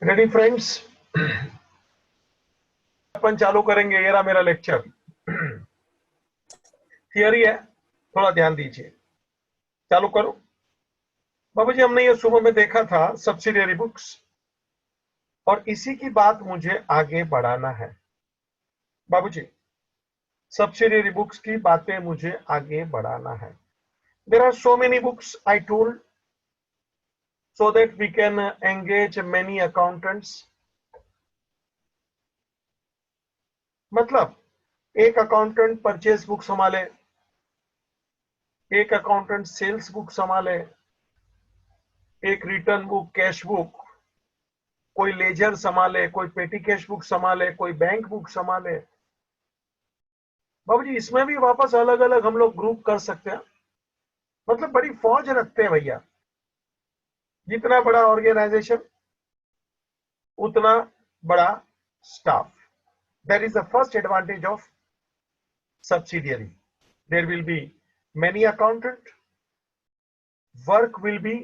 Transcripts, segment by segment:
Ready friends, अपन चालू करेंगे। ये रहा मेरा लेक्चर। थियरी है, थोड़ा ध्यान दीजिए। चालू करो। बाबूजी, हमने ये सुबह में देखा था सब्सिडियरी बुक्स, और इसी की बात मुझे आगे बढ़ाना है। बाबूजी, सब्सिडियरी बुक्स की बातें मुझे आगे बढ़ाना है। There are so many books I told so that we can engage many accountants. मतलब एक अकाउंटेंट परचेज बुक संभाले, एक अकाउंटेंट सेल्स बुक संभाले, एक रिटर्न बुक, कैश बुक, कोई लेजर संभाले, कोई पेटी कैश बुक संभाले, कोई बैंक बुक संभाले। बाबूजी, इसमें भी वापस अलग अलग हम लोग ग्रुप कर सकते हैं। मतलब बड़ी फौज रखते हैं भैया। जितना बड़ा ऑर्गेनाइजेशन उतना बड़ा staff. That is the first advantage of subsidiary. There will be many accountant, work will be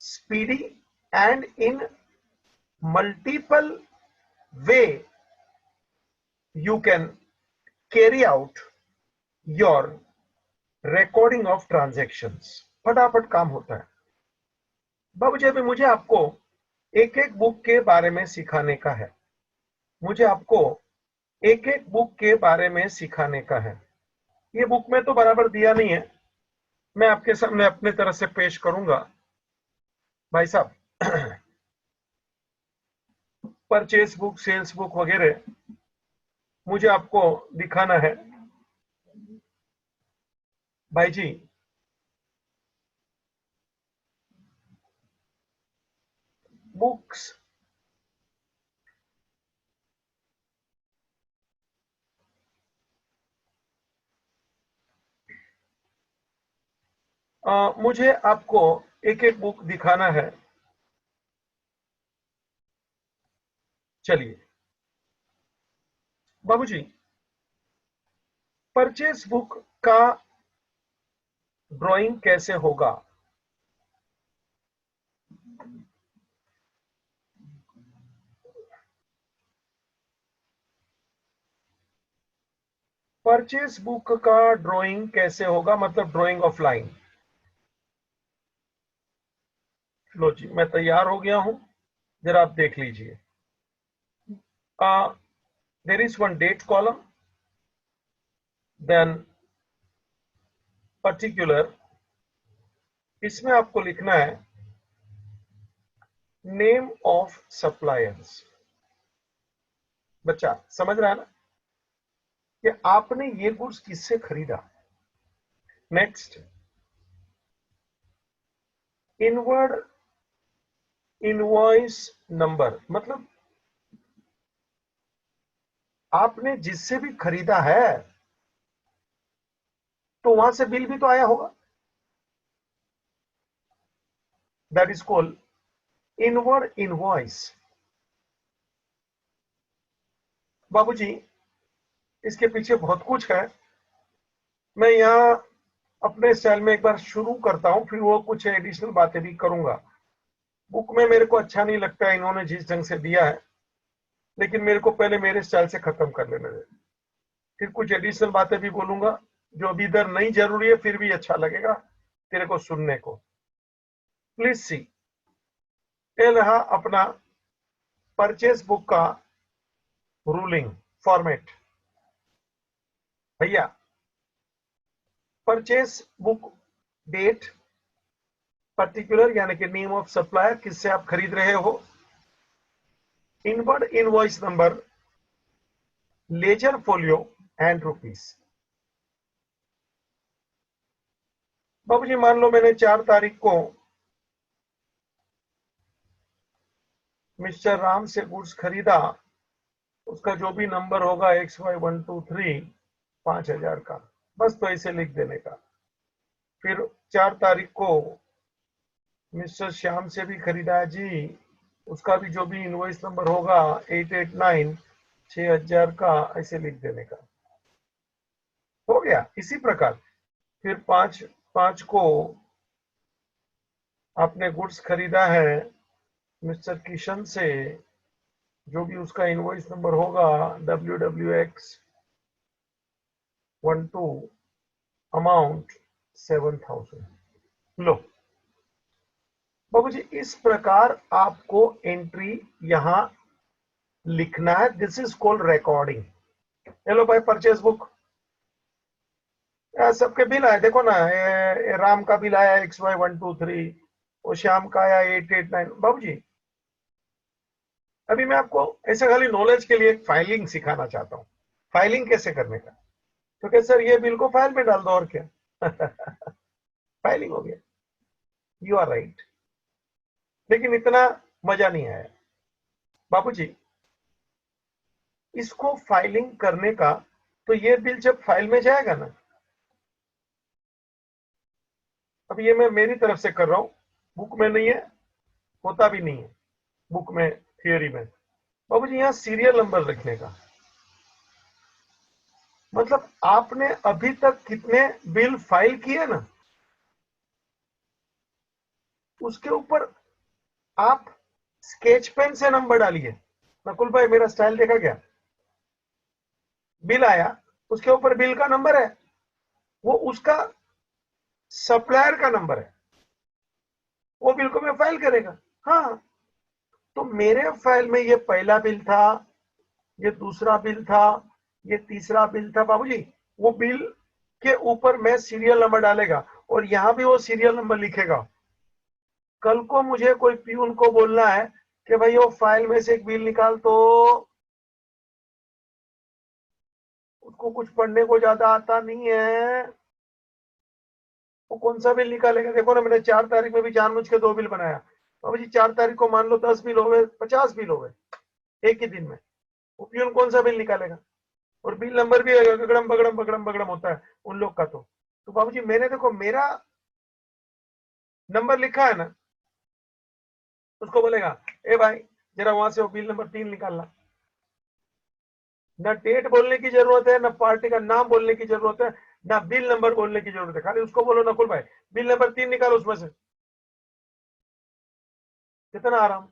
speedy, and in multiple way you can carry out your recording of transactions. फटाफट काम होता है। बाबूजी, अभी मुझे आपको एक एक बुक के बारे में सिखाने का है। मुझे आपको एक एक बुक के बारे में सिखाने का है। ये बुक में तो बराबर दिया नहीं है, मैं आपके सामने अपने तरह से पेश करूंगा। भाई साहब, परचेस बुक, सेल्स बुक वगैरह मुझे आपको दिखाना है। भाई जी, बुक्स मुझे आपको एक एक बुक दिखाना है। चलिए बाबूजी, परचेस बुक का ड्राइंग कैसे होगा? परचेस बुक का ड्राइंग कैसे होगा, मतलब ड्राइंग ऑफ लाइन। लो जी, मैं तैयार हो गया हूं, जरा आप देख लीजिए। There is one date column, then particular. इसमें आपको लिखना है नेम ऑफ सप्लायर्स। बच्चा समझ रहा है ना कि आपने ये गुड्स किससे खरीदा। नेक्स्ट, इनवर्ड इनवॉइस नंबर, मतलब आपने जिससे भी खरीदा है तो वहां से बिल भी तो आया होगा। That is called inward invoice. बाबूजी, इसके पीछे बहुत कुछ है। मैं यहाँ अपने स्टाइल में एक बार शुरू करता हूं, फिर वो कुछ एडिशनल बातें भी करूंगा। बुक में मेरे को अच्छा नहीं लगता है इन्होंने जिस ढंग से दिया है, लेकिन मेरे को पहले मेरे स्टाइल से खत्म कर लेने दे। फिर कुछ एडिशनल बातें भी बोलूंगा जो अभी इधर नहीं जरूरी है, फिर भी अच्छा लगेगा तेरे को सुनने को। प्लीज सी, ये रहा अपना परचेस बुक का रूलिंग फॉर्मेट। भैया, परचेस बुक डेट, पर्टिकुलर यानी कि नेम ऑफ सप्लायर, किससे आप खरीद रहे हो, inward invoice number, ledger folio, and rupees. बाबूजी, मान लो मैंने 4 तारीख को मिस्टर राम से गुड्स खरीदा, उसका जो भी नंबर होगा XY123 5000 का, बस तो इसे लिख देने का। फिर 4 तारीख को मिस्टर श्याम से भी खरीदा है जी, उसका भी जो भी इनवॉइस नंबर होगा 889 6000 का, ऐसे लिख देने का। हो गया। इसी प्रकार फिर 5 को आपने गुड्स खरीदा है मिस्टर किशन से जो भी उसका इनवॉइस नंबर होगा WWX12 अमाउंट 7,000। लो बाबू जी, इस प्रकार आपको एंट्री यहां लिखना है। This is called recording. Hello भाई, परचेस बुक सबके बिल आए देखो ना। राम का बिल आया XY123, और श्याम का आया 889। बाबू जी, अभी मैं आपको ऐसे खाली नॉलेज के लिए फाइलिंग सिखाना चाहता हूँ। फाइलिंग कैसे करने का। तो क्या सर, ये बिल को फाइल में डाल दो और क्या। फाइलिंग हो गया। यू आर राइट, लेकिन इतना मजा नहीं आया बाबू जी। इसको फाइलिंग करने का, तो ये बिल जब फाइल में जाएगा ना, अब ये मैं मेरी तरफ से कर रहा हूं, बुक में नहीं है, होता भी नहीं है बुक में, थियोरी में। बाबू जी, यहाँ सीरियल नंबर लिखने का मतलब आपने अभी तक कितने बिल फाइल किए ना, उसके ऊपर आप स्केच पेन से नंबर डालिए। नकुल भाई, मेरा स्टाइल देखा क्या। बिल आया, उसके ऊपर बिल का नंबर है, वो उसका सप्लायर का नंबर है, वो बिल को मैं फाइल करेगा। हाँ, तो मेरे फाइल में ये पहला बिल था, ये दूसरा बिल था, ये तीसरा बिल था बाबूजी। वो बिल के ऊपर मैं सीरियल नंबर डालेगा, और यहां भी वो सीरियल नंबर लिखेगा। कल को मुझे कोई प्यून को बोलना है कि भाई वो फाइल में से एक बिल निकाल, तो उसको कुछ पढ़ने को ज्यादा आता नहीं है, वो कौन सा बिल निकालेगा। देखो ना, मैंने 4 तारीख में भी जानबूझ के 2 बिल बनाया। बाबू जी, 4 तारीख को मान लो 10 बिल हो गए, 50 बिल हो गए एक ही दिन में। वो प्यून कौन सा बिल निकालेगा। और बिल नंबर भी गगड़म बगड़म बगड़म बगड़म होता है उन लोग का। तो बाबूजी, मैंने देखो मेरा नंबर लिखा है ना, उसको बोलेगा ए भाई, जरा वहां से वो बिल नंबर 3 निकालना। ना डेट बोलने की जरूरत है, ना पार्टी का नाम बोलने की जरूरत है, ना बिल नंबर बोलने की जरूरत है। खाली उसको बोलो नकुल भाई, बिल नंबर 3 निकालो उसमें से। कितना आराम।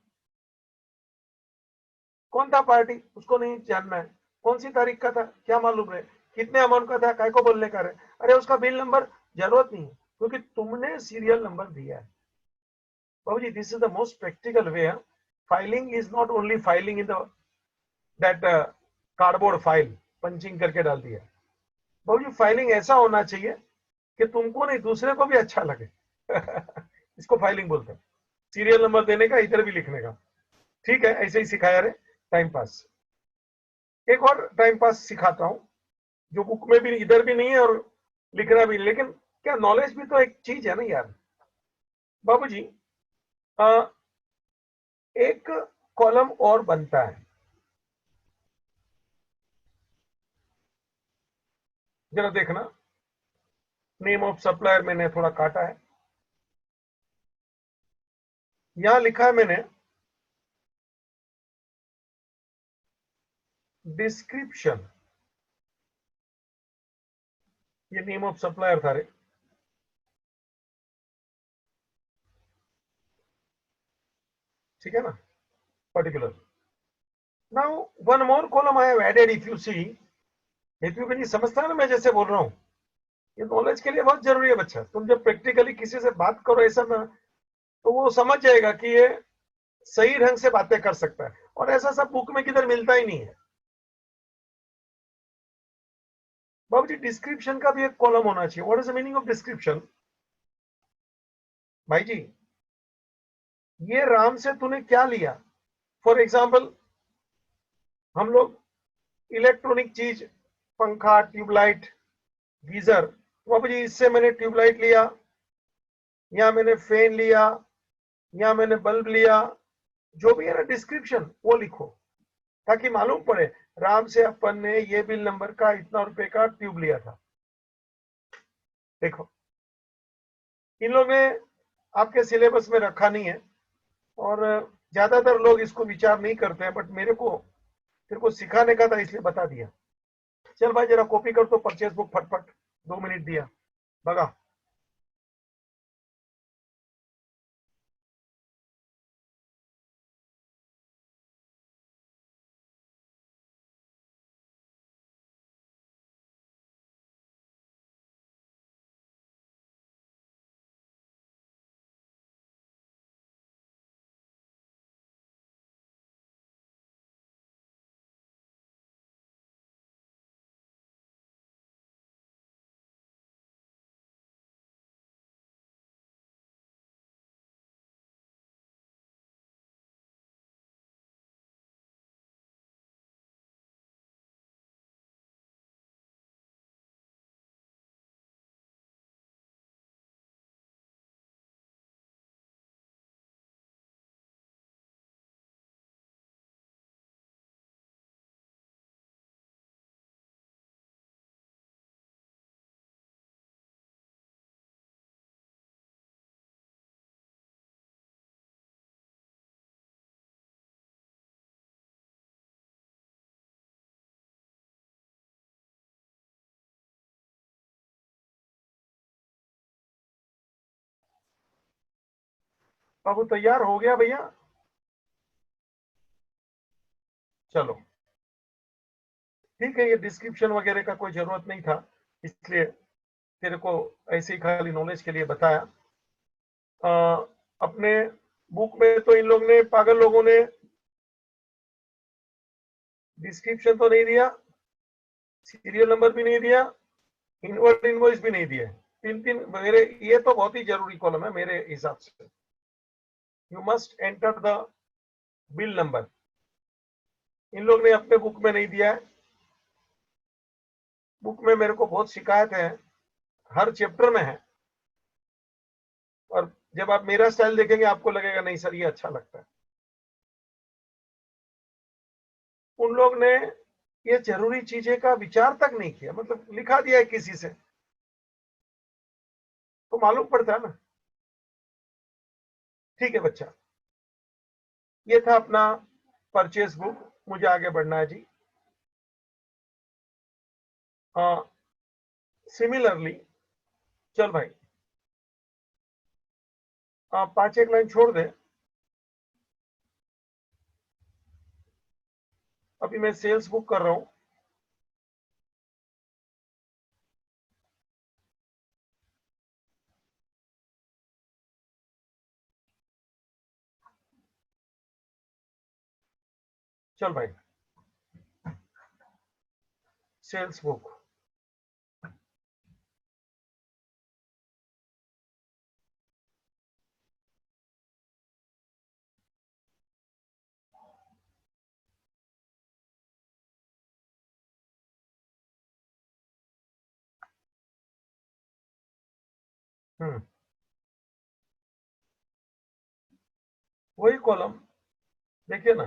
कौन था पार्टी उसको नहीं जानना है, कौन सी तारीख का था क्या मालूम है, कितने अमाउंट का था काय को बोलने का रहे। अरे उसका बिल नंबर जरूरत नहीं है, क्योंकि तुमने सीरियल नंबर दिया है। बाबूजी, this is the most practical way. Filing is not only filing in the that cardboard file, punching करके डाल दिया। बाबूजी, फाइलिंग ऐसा होना चाहिए कि तुमको नहीं, दूसरे को भी अच्छा लगे। इसको फाइलिंग बोलते हैं, सीरियल नंबर देने का, इधर भी लिखने का। ठीक है, ऐसे ही सिखाया रे टाइम पास। एक और टाइम पास सिखाता हूं, जो बुक में भी इधर भी नहीं है और लिखना भी नहीं, लेकिन क्या नॉलेज भी तो एक चीज है ना यार। बाबूजी, एक कॉलम और बनता है, जरा देखना। नेम ऑफ सप्लायर मैंने थोड़ा काटा है, यहां लिखा है मैंने डिस्क्रिप्शन। ये नेम ऑफ सप्लायर था रे, ठीक है ना, particular. Now one more column I have added, if you see. If you नहीं समझता है ना मैं जैसे बोल रहा हूं, ये नॉलेज के लिए बहुत जरूरी है बच्चा। तुम जब प्रैक्टिकली किसी से बात करो ऐसा ना, तो वो समझ जाएगा कि ये सही ढंग से बातें कर सकता है, और ऐसा सब बुक में किधर मिलता ही नहीं है। बाबू जी, डिस्क्रिप्शन का भी एक कॉलम होना चाहिए। What is the meaning of description. भाई जी, ये राम से तूने क्या लिया। फॉर एग्जाम्पल, हम लोग इलेक्ट्रॉनिक चीज, पंखा, ट्यूबलाइट, गीजर, बाबू जी इससे मैंने ट्यूबलाइट लिया, या मैंने फैन लिया, या मैंने बल्ब लिया। जो भी है ना डिस्क्रिप्शन, वो लिखो, ताकि मालूम पड़े राम से अपन ने ये बिल नंबर का इतना रुपए का ट्यूब लिया था। देखो, इन लोग ने आपके सिलेबस में रखा नहीं है, और ज्यादातर लोग इसको विचार नहीं करते हैं, बट तेरे को सिखाने का था इसलिए बता दिया। चल भाई, जरा कॉपी कर तो परचेस बुक फटफट। 2 मिनट दिया, भगा। अब वो तैयार हो गया भैया। चलो ठीक है, ये डिस्क्रिप्शन वगैरह का कोई जरूरत नहीं था, इसलिए तेरे को ऐसे ही खाली नॉलेज के लिए बताया। अपने बुक में तो इन लोग ने, पागल लोगों ने, डिस्क्रिप्शन तो नहीं दिया, सीरियल नंबर भी नहीं दिया, इनवर्ड इनवॉइस भी नहीं दिया। तीन तीन मेरे, ये तो बहुत ही जरूरी कॉलम है मेरे हिसाब से। You must enter the bill number. इन लोग ने अपने बुक में नहीं दिया है। बुक में मेरे को बहुत शिकायत है, हर चैप्टर में है, और जब आप मेरा स्टाइल देखेंगे आपको लगेगा नहीं सर ये अच्छा लगता है। उन लोग ने ये जरूरी चीजें का विचार तक नहीं किया, मतलब लिखा दिया है किसी से तो मालूम पड़ता है ना। ठीक है बच्चा, ये था अपना परचेस बुक। मुझे आगे बढ़ना है जी। सिमिलरली, चल भाई, 5 एक लाइन छोड़ दे। अभी मैं सेल्स बुक कर रहा हूं। चल भाई, सेल्स बुक। हम्म, वही कॉलम देखिए ना।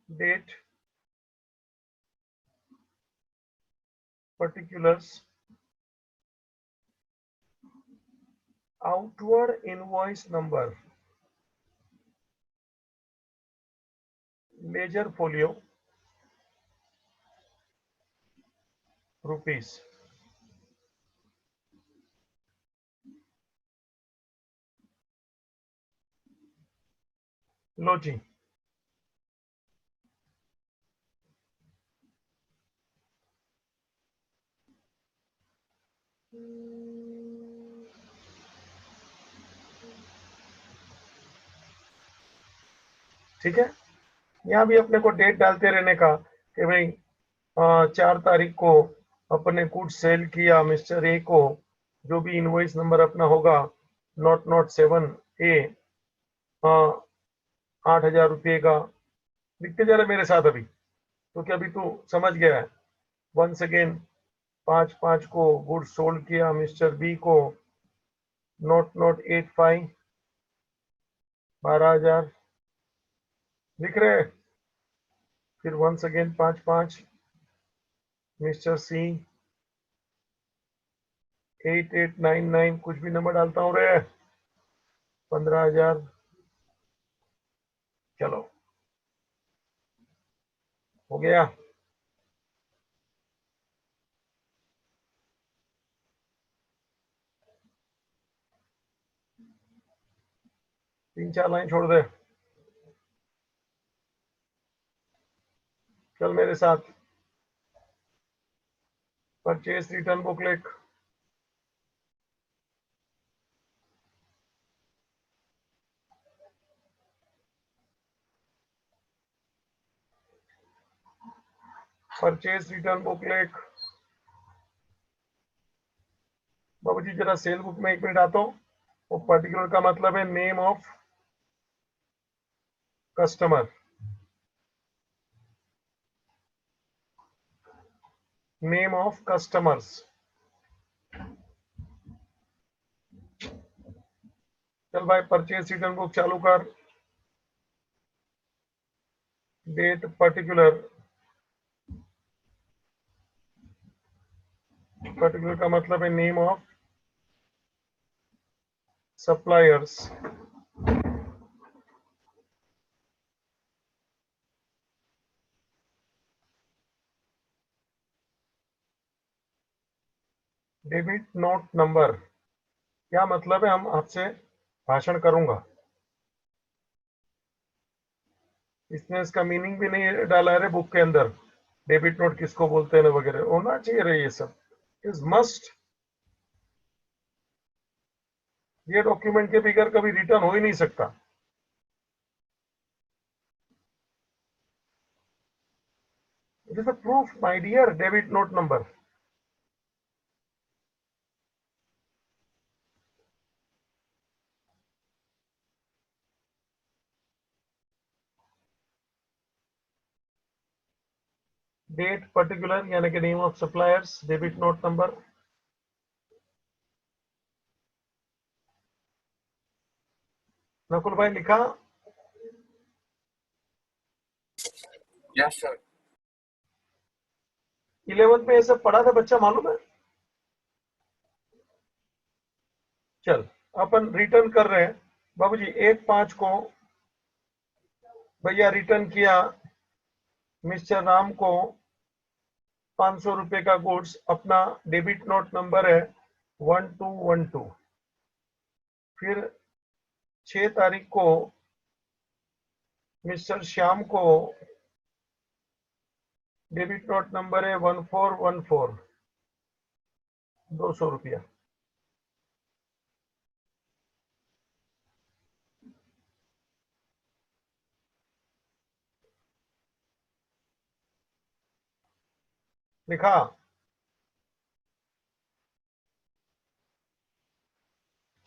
Date, particulars, outward invoice number, ledger folio, rupees. लो जी, ठीक है। यहाँ भी अपने को डेट डालते रहने का कि भाई 4 तारीख को अपने गुड्स सेल किया मिस्टर ए को, जो भी इनवॉइस नंबर अपना होगा, नॉट नॉट 7A, 8,000 रुपये का। लिखते जा रहे मेरे साथ अभी, तो क्या अभी तू समझ गया है? वंस अगेन, 5/5 को गुड्स सोल्ड किया मिस्टर बी को, नॉट नॉट 85, 12,000 लिख रहे हैं। फिर वंस अगेन 5/5 मिस्टर सी, 8899, कुछ भी नंबर डालता हूँ रे, 15,000। चलो हो गया। तीन चार लाइन छोड़ दे। चल मेरे साथ, परचेस रिटर्न बुक लिख। परचेस रिटर्न बुक लिख। बाबू जी जरा सेल बुक में 1 मिनट आता हूँ। वो पर्टिकुलर का मतलब है name of customer, name of customers. चल भाई, परचेस रिटर्न बुक चालू कर। डेट, पर्टिकुलर, पर्टिकुलर का मतलब है name of suppliers, debit note number क्या मतलब है? हम आपसे भाषण करूंगा, इसने इसका मीनिंग भी नहीं डाला है बुक के अंदर, डेबिट नोट किसको बोलते हैं वगैरह। होना चाहिए रही ये सब, इज मस्ट। ये डॉक्यूमेंट के बगैर कभी रिटर्न हो ही नहीं सकता। It is a proof my dear, debit note number. Date particular यानी कि name of suppliers, debit note number. Nakul भाई लिखा? Yes sir. 11th में ये सब पढ़ा था बच्चा, मालूम है? चल, अपन रिटर्न कर रहे हैं बाबूजी। 1/5 को भैया रिटर्न किया मिस्टर राम को 500 रुपए का गुड्स। अपना डेबिट नोट नंबर है 1212। फिर 6 तारीख को मिस्टर श्याम को डेबिट नोट नंबर है 1414, 200 रुपया। लिखा?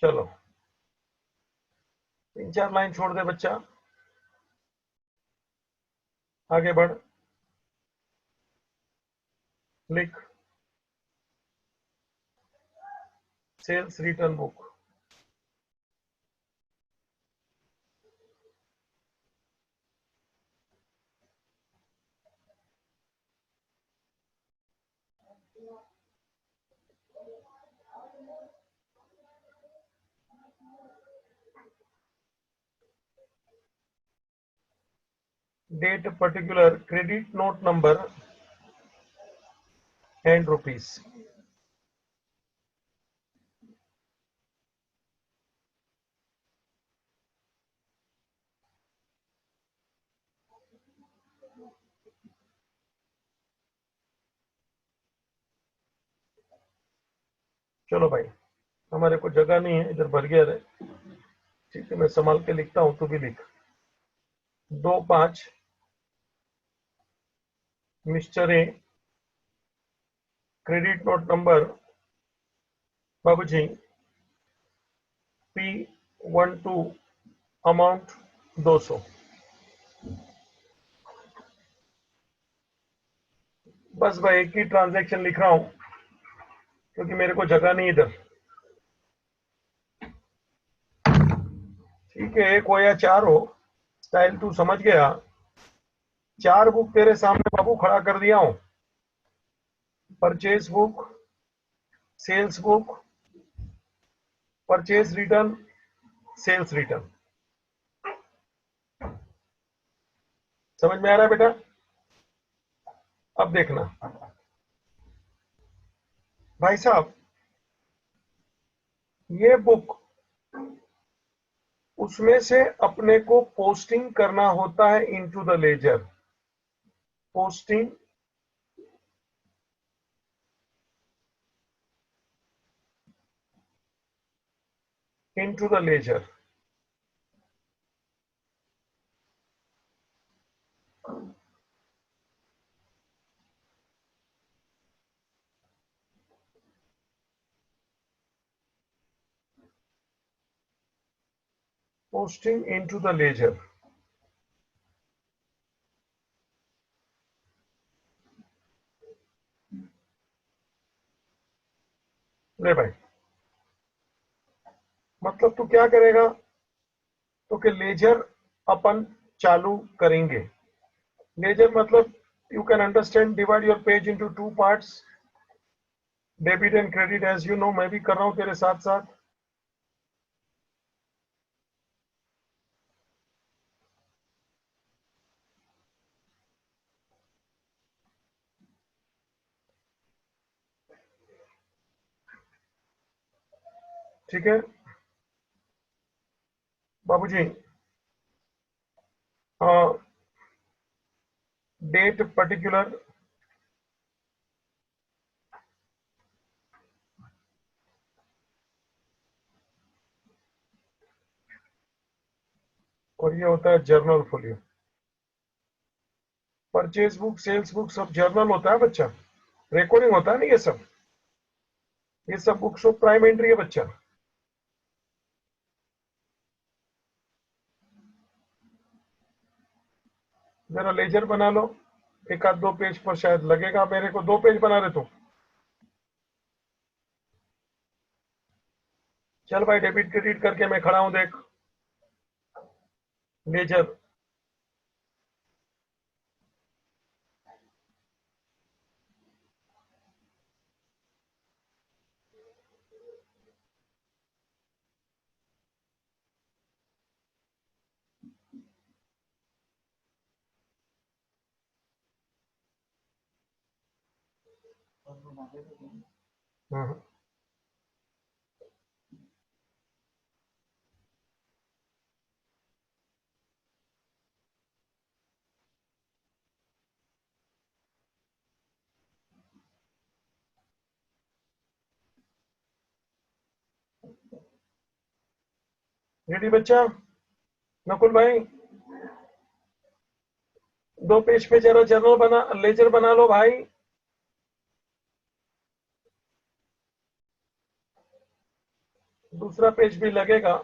चलो 3-4 लाइन छोड़ दे बच्चा, आगे बढ़। लिख sales return book. Date particular, credit note number and rupees. चलो भाई, हमारे को जगह नहीं है, इधर भर गया रहे। ठीक है, मैं संभाल के लिखता हूं, तू भी लिख। 2/5 mister A, credit note number बाबूजी P12, अमाउंट 200। बस भाई एक ही ट्रांजैक्शन लिख रहा हूं क्योंकि मेरे को जगह नहीं इधर। ठीक है, एक हो या 4 हो, स्टाइल तू समझ गया। 4 बुक तेरे सामने बाबू खड़ा कर दिया हूं। Purchase book, sales book, purchase return, sales return. समझ में आ रहा है बेटा? अब देखना भाई साहब, ये बुक उसमें से अपने को पोस्टिंग करना होता है into the ledger. Posting into the ledger. Posting into the ledger. ले भाई, मतलब तू क्या करेगा? तो कि लेजर अपन चालू करेंगे। लेजर मतलब you can understand, divide your page into 2 parts, debit and credit. As you know, मैं भी कर रहा हूं तेरे साथ साथ। ठीक है बाबूजी, डेट पर्टिकुलर, और ये होता है journal folio. Purchase book, sales book सब जर्नल होता है बच्चा, रिकॉर्डिंग होता है ना ये सब बुक्स ऑफ प्राइम एंट्री है बच्चा। जरा लेजर बना लो, एक आध 2 पेज पर शायद लगेगा मेरे को, 2 पेज बना रहे तो चल भाई, डेबिट क्रेडिट करके मैं खड़ा हूं देख, लेजर। हाँ रेडी बच्चा, नकुल भाई 2 पेज पे जरा जर्नल बना, लेजर बना लो भाई। दूसरा पेज भी लगेगा।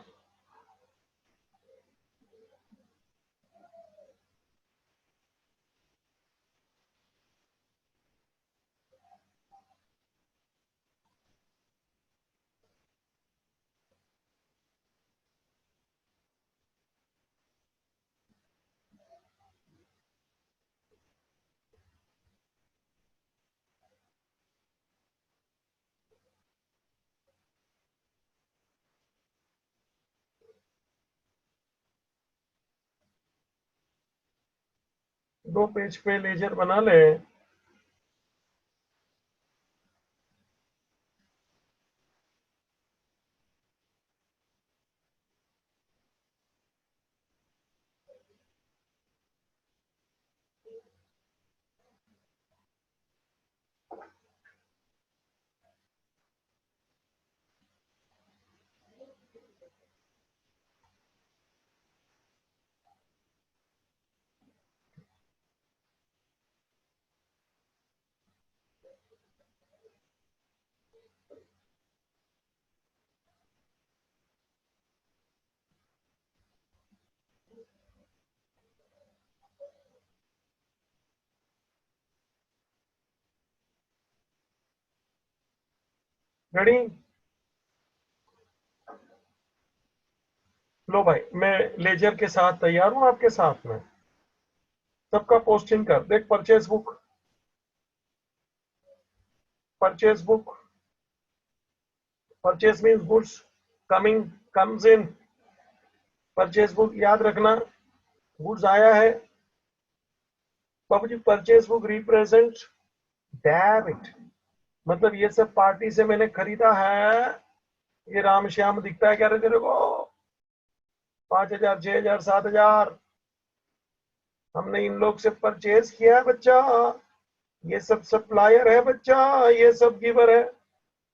दो पेज पे लेजर बना ले। रेडी, लो भाई मैं लेजर के साथ तैयार हूं आपके साथ में। सबका पोस्टिंग कर देख, purchase book, purchase book, purchase means goods coming, comes in. Purchase book याद रखना, गुड्स आया है बाबू जी। परचेज बुक रिप्रेजेंट डेबिट, मतलब ये सब पार्टी से मैंने खरीदा है। ये राम श्याम दिखता है क्या रे तेरे को? 5,000, 6,000, 7,000 हमने इन लोग से परचेज किया है बच्चा। ये सब सप्लायर है बच्चा, ये सब गिवर है।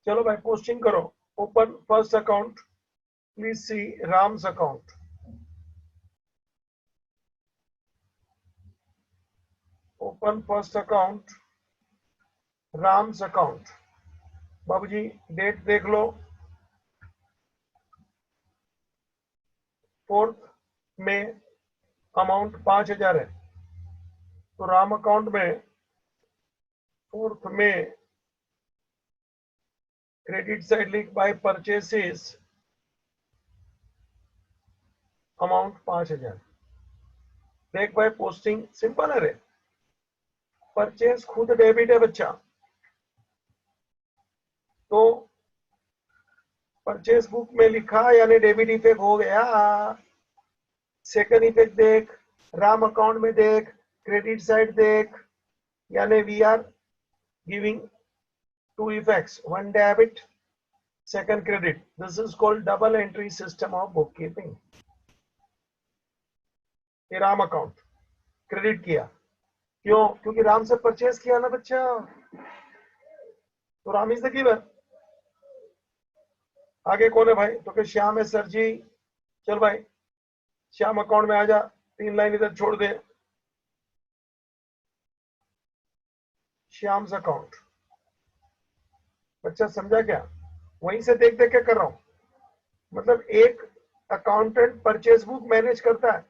चलो भाई पोस्टिंग करो। Open first account, please see Ram's account. Open first account, Ram's account. बाबूजी डेट देख लो, 4 में अमाउंट 5,000 है, तो राम अकाउंट में 4 में credit side link by purchases amount 5,000। देख भाई पोस्टिंग सिंपल है रे, परचेस खुद डेबिट है बच्चा। तो परचेस बुक में लिखा यानी डेबिट इफेक्ट हो गया। सेकंड इफेक्ट देख, राम अकाउंट में देख, क्रेडिट साइड देख, यानी we are giving 2 effects, 1 debit second credit. This is called double entry system of bookkeeping. ये राम अकाउंट क्रेडिट किया, क्यों? क्योंकि राम से परचेज किया ना बच्चा, तो राम इज द गिवर। आगे कौन है भाई? तो कि श्याम है सर जी। चल भाई श्याम अकाउंट में आ जा, 3 लाइन इधर छोड़ दे। श्याम्स अकाउंट, बच्चा समझा क्या? वहीं से देख देख के कर रहा हूं। मतलब एक अकाउंटेंट परचेज बुक मैनेज करता है,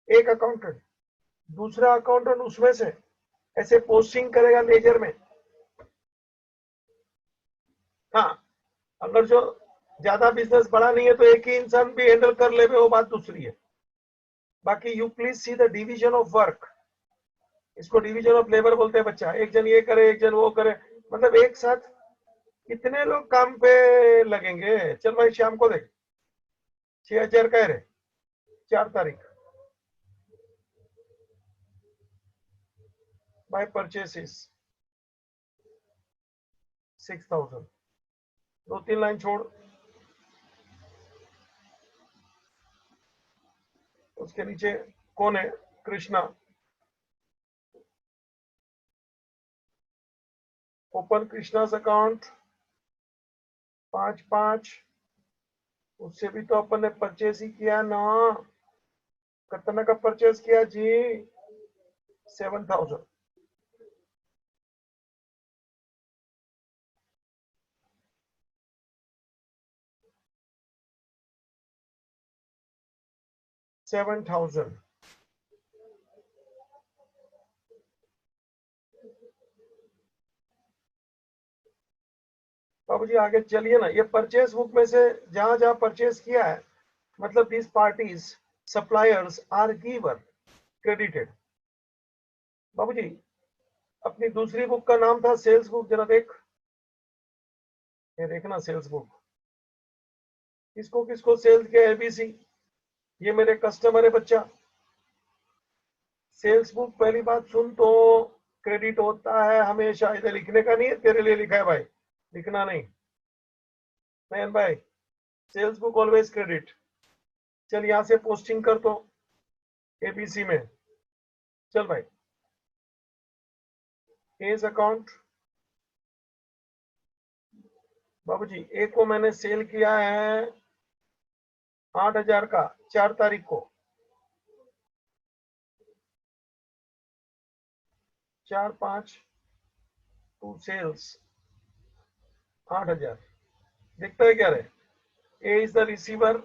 एक अकाउंटेंट, दूसरा अकाउंटेंट उसमें से ऐसे पोस्टिंग करेगा लेजर में। हाँ, अगर जो ज्यादा बिजनेस बड़ा नहीं है तो एक ही इंसान भी हैंडल कर ले, वो बात दूसरी है। बाकी you please see the division of work. इसको डिवीजन ऑफ लेबर बोलते हैं बच्चा। एक जन ये करे, एक जन वो करे, मतलब एक साथ कितने लोग काम पे लगेंगे। चल भाई शाम को देख, 6,000 कह रहे 4 तारीख। Bye purchases 6,000। 2-3 लाइन छोड़, उसके नीचे कौन है? कृष्णा। Open Krishna's account 5-5। उससे भी तो अपन ने परचेज ही किया ना। कितना का परचेज किया जी? 7,000। बाबू जी आगे चलिए ना। ये परचेज बुक में से जहां जहां परचेज किया है, मतलब this parties suppliers are giver credited. बाबू जी अपनी दूसरी बुक का नाम था सेल्स बुक, जरा देख, ये देखना सेल्स बुक। किसको किसको सेल्स किया? एबीसी, ये मेरे कस्टमर है बच्चा। सेल्स बुक पहली बात सुन तो, क्रेडिट होता है हमेशा। इधर लिखने का नहीं है, तेरे लिए लिखा है भाई, लिखना नहीं। मैन भाई सेल्स बुक ऑलवेज क्रेडिट। चल यहां से पोस्टिंग कर तो एबीसी में। चल भाई एज अकाउंट। बाबू जी ए को मैंने सेल किया है 8,000 का 4 तारीख को। 4-5 टू सेल्स 8,000। दिखता है क्या रे? A is the receiver,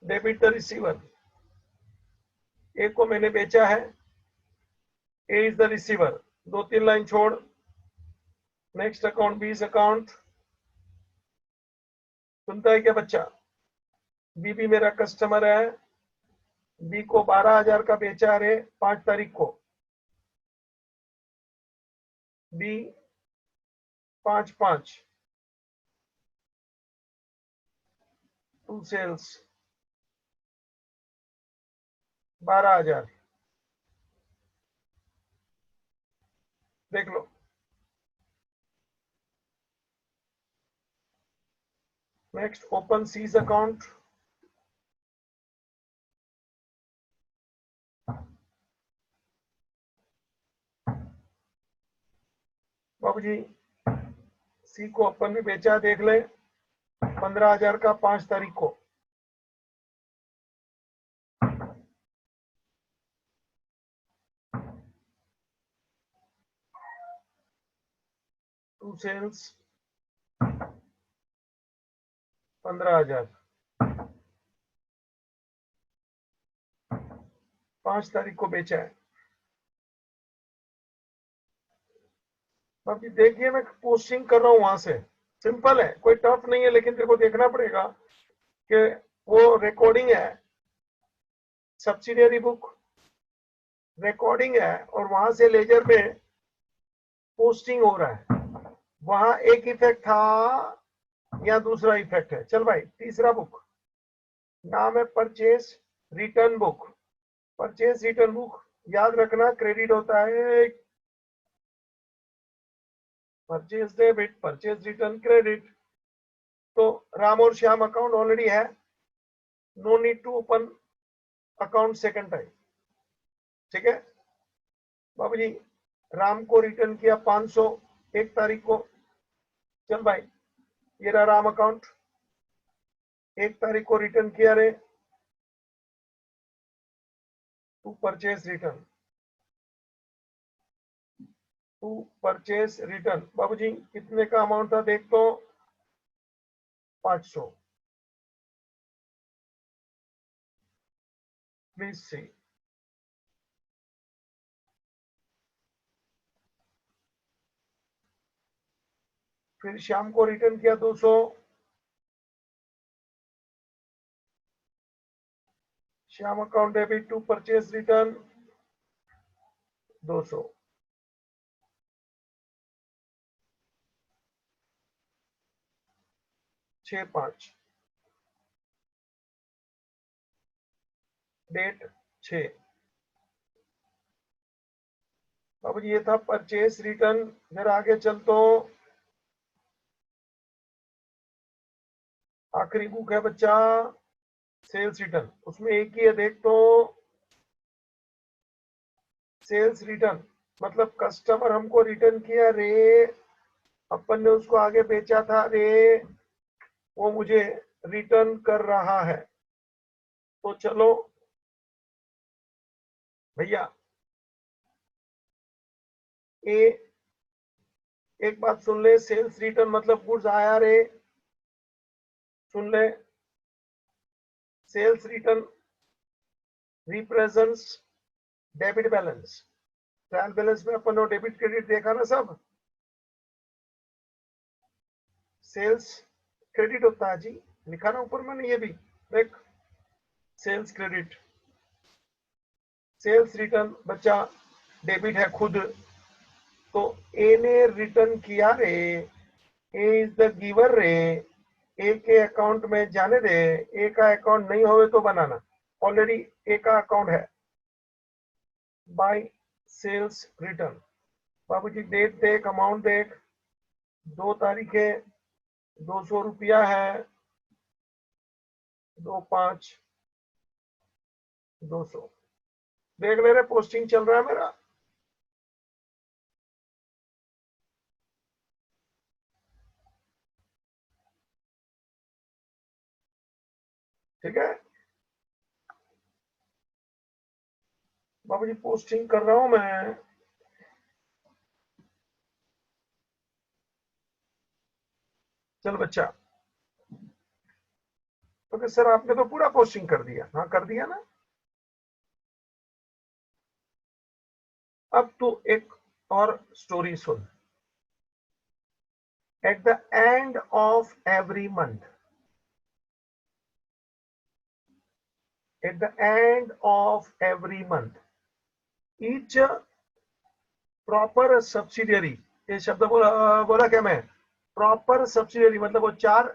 debit the receiver. A को मैंने बेचा है, A is the receiver. 2-3 line छोड़। नेक्स्ट अकाउंट बीस अकाउंट। सुनता है क्या बच्चा? बी भी मेरा कस्टमर है। बी को 12,000 का बेचा रे 5 तारीख को। B 5-5 to sales 12,000। देख लो। Next open C's account. बाबू जी सी को अपन भी बेचा, देख ले 15,000 का 5 तारीख को। टू सेल्स 15,000 5 तारीख को बेचा है। बाबू जी देखिए मैं पोस्टिंग कर रहा हूं वहां से। सिंपल है, कोई टफ नहीं है, लेकिन तेरे को देखना पड़ेगा कि वो रिकॉर्डिंग है, सब्सिडियरी बुक रिकॉर्डिंग है, और वहां से लेजर में पोस्टिंग हो रहा है। वहां एक इफेक्ट था, या दूसरा इफेक्ट है। चल भाई तीसरा बुक नाम है purchase return book. Purchase return book याद रखना क्रेडिट होता है purchase debit, purchase return credit. तो राम और श्याम अकाउंट ऑलरेडी है, no need to open account second time. ठीक है बाबू जी, राम को रिटर्न किया 500 1 तारीख को। चल भाई, ये रहा राम अकाउंट, 1 तारीख को रिटर्न किया रे, to purchase return, to purchase return. बाबू जी कितने का अमाउंट था देख तो, 500। Please see. फिर शाम को रिटर्न किया 200, Shyam account debit to purchase return 200। 6/5, date 6। बाबू जी ये था परचेज रिटर्न। फिर आगे चल तो आखिरी बुक है बच्चा सेल्स रिटर्न, उसमें एक ही है देख तो, सेल्स रिटर्न मतलब कस्टमर हमको रिटर्न किया रे, अपन ने उसको आगे बेचा था रे, वो मुझे रिटर्न कर रहा है। तो चलो भैया, ए एक बात सुन ले, सेल्स रिटर्न मतलब गुड्स आया रे, सुन ले, sales return represents debit balance. Trial balance में अपन ने डेबिट क्रेडिट देखा ना सब, सेल्स क्रेडिट होता है जी, लिखा ना ऊपर मैंने ये भी देख, सेल्स क्रेडिट। सेल्स रिटर्न बच्चा डेबिट है खुद, तो ए ने रिटर्न किया रे, ए इज द गिवर रे, ए के अकाउंट में जाने दे, ए का अकाउंट नहीं होवे तो बनाना, ऑलरेडी ए का अकाउंट है। बाय सेल्स रिटर्न, बाबूजी डेट देख, अमाउंट देख, 2 तारीख है, 200 रुपया है, 2/5 200। देख ले रहे, पोस्टिंग चल रहा है मेरा। ठीक है बाबूजी, पोस्टिंग कर रहा हूं मैं। चल बच्चा, तो सर आपने तो पूरा पोस्टिंग कर दिया, हाँ कर दिया ना। अब तो एक और story soon. Eight the end of every month, eight the end of every month, each proper subsidiary, ये शब्द बोला क्या मैं, प्रॉपर सब्सिडियरी मतलब वो 4